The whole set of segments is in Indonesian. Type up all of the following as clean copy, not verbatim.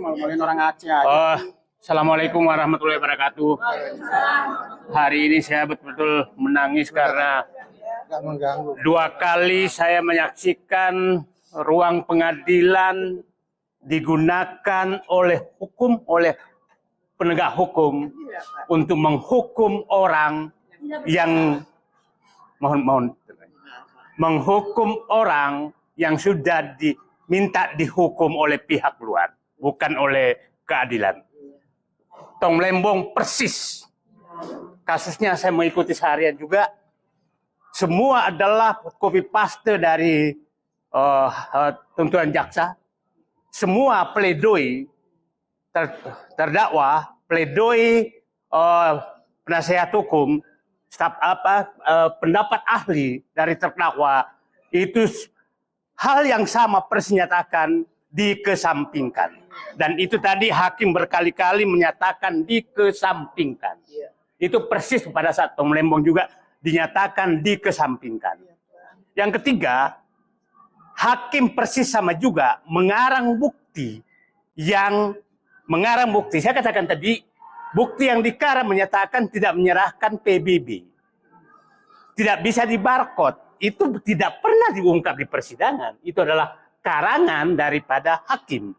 Ngomongin orang Aceh aja. Assalamualaikum warahmatullahi wabarakatuh. Hari ini saya betul-betul menangis karena dua kali saya menyaksikan ruang pengadilan digunakan oleh penegak hukum untuk menghukum orang yang menghukum orang yang sudah diminta dihukum oleh pihak luar, bukan oleh keadilan. Tong Lembong persis. Kasusnya saya mengikuti seharian juga. Semua adalah copy paste dari tuntutan jaksa. Semua pledoi terdakwa, pledoi penasihat hukum, pendapat ahli dari terdakwa itu hal yang sama persenyatakan dikesampingkan. Dan itu tadi hakim berkali-kali menyatakan dikesampingkan. Itu persis pada saat Tong Lembong juga dinyatakan dikesampingkan. Yang ketiga, hakim persis sama juga mengarang bukti. Saya katakan tadi, bukti yang dikarang menyatakan tidak menyerahkan PBB. Tidak bisa dibarcode. Itu tidak pernah diungkap di persidangan. Itu adalah karangan daripada hakim.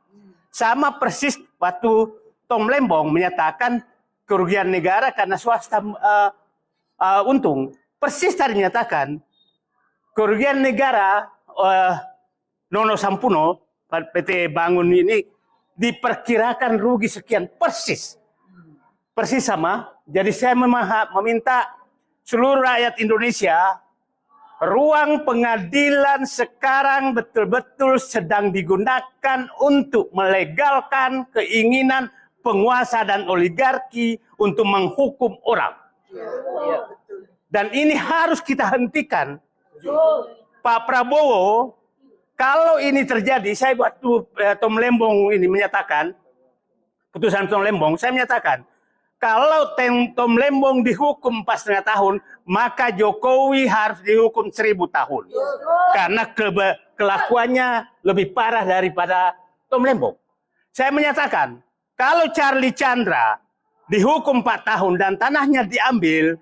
Sama persis waktu Tong Lembong menyatakan kerugian negara karena swasta untung. Persis tadi menyatakan kerugian negara Nono Sampuno, PT Bangun ini diperkirakan rugi sekian, persis. Persis sama. Jadi saya meminta seluruh rakyat Indonesia, ruang pengadilan sekarang betul-betul sedang digunakan untuk melegalkan keinginan penguasa dan oligarki untuk menghukum orang. Dan ini harus kita hentikan. Pak Prabowo, kalau ini terjadi, saya waktu Tong Lembong ini menyatakan, putusan Tong Lembong, saya menyatakan, kalau Tong Lembong dihukum 4,5 tahun, maka Jokowi harus dihukum 1000 tahun. Karena kelakuannya lebih parah daripada Tong Lembong. Saya menyatakan, kalau Charlie Chandra dihukum 4 tahun dan tanahnya diambil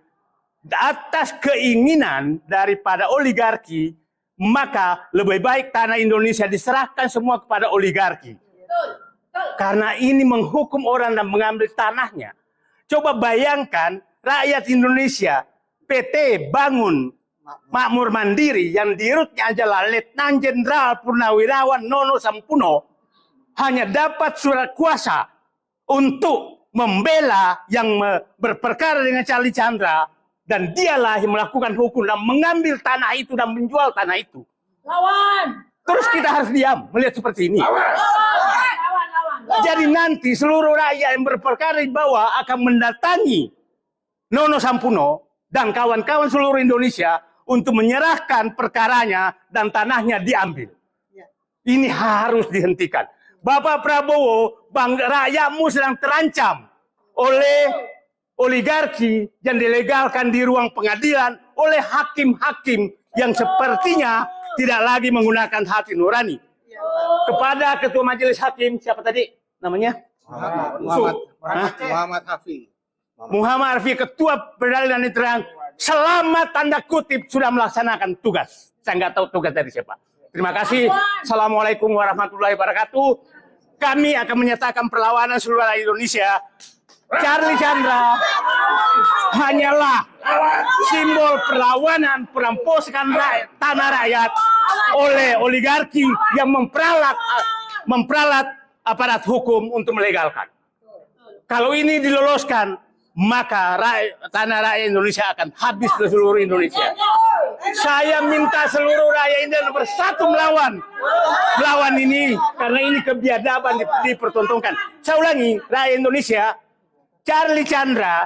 atas keinginan daripada oligarki, maka lebih baik tanah Indonesia diserahkan semua kepada oligarki. Karena ini menghukum orang dan mengambil tanahnya. Coba bayangkan rakyat Indonesia, PT Bangun Makmur Mandiri yang dirutnya adalah Letnan Jenderal Purnawirawan Nono Sampuno hanya dapat surat kuasa untuk membela yang berperkara dengan Charlie Chandra, dan dialah yang melakukan hukum dan mengambil tanah itu dan menjual tanah itu. Lawan. Terus kita harus diam melihat seperti ini. Jadi nanti seluruh rakyat yang berperkara di bawah akan mendatangi Nono Sampuno dan kawan-kawan seluruh Indonesia untuk menyerahkan perkaranya dan tanahnya diambil. Ini harus dihentikan. Bapak Prabowo, rakyatmu sedang terancam oleh oligarki yang dilegalkan di ruang pengadilan oleh hakim-hakim yang sepertinya tidak lagi menggunakan hati nurani. Kepada Ketua Majelis Hakim, siapa tadi namanya? Muhammad Hafiz. Muhammad Hafiz, Ketua Peradilan Negeri, selamat tanda kutip sudah melaksanakan tugas. Saya nggak tahu tugas dari siapa. Terima kasih. Assalamualaikum warahmatullahi wabarakatuh. Kami akan menyatakan perlawanan seluruh rakyat Indonesia. Charlie Chandra hanyalah simbol perlawanan perampokan tanah rakyat oleh oligarki yang memperalat aparat hukum untuk melegalkan. Kalau ini diloloskan, maka tanah rakyat Indonesia akan habis ke seluruh Indonesia. Saya minta seluruh rakyat Indonesia bersatu melawan ini, karena ini kebiadaban dipertontonkan. Saya ulangi, rakyat Indonesia, Charlie Chandra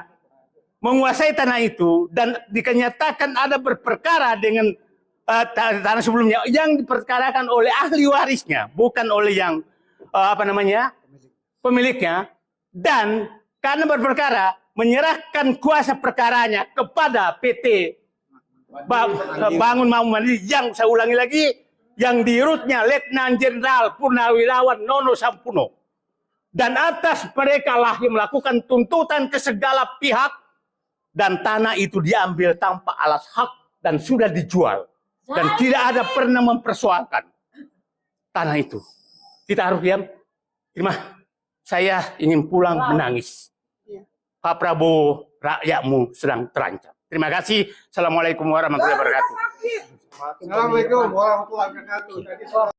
menguasai tanah itu dan dikenyatakan ada berperkara dengan tanah sebelumnya yang diperkarakan oleh ahli warisnya, bukan oleh yang pemiliknya, dan karena berperkara menyerahkan kuasa perkaranya kepada PT Bangun Makmur Mandiri yang saya ulangi lagi, yang dirutnya Letnan Jenderal Purnawirawan Nono Sampuno. Dan atas mereka lah yang melakukan tuntutan ke segala pihak. Dan tanah itu diambil tanpa alas hak dan sudah dijual. Dan tidak ada pernah mempersoalkan tanah itu. Kita harus diam. Saya ingin pulang menangis. Pak Prabowo, rakyatmu sedang terancam. Terima kasih. Assalamualaikum warahmatullahi wabarakatuh. Assalamualaikum warahmatullahi wabarakatuh.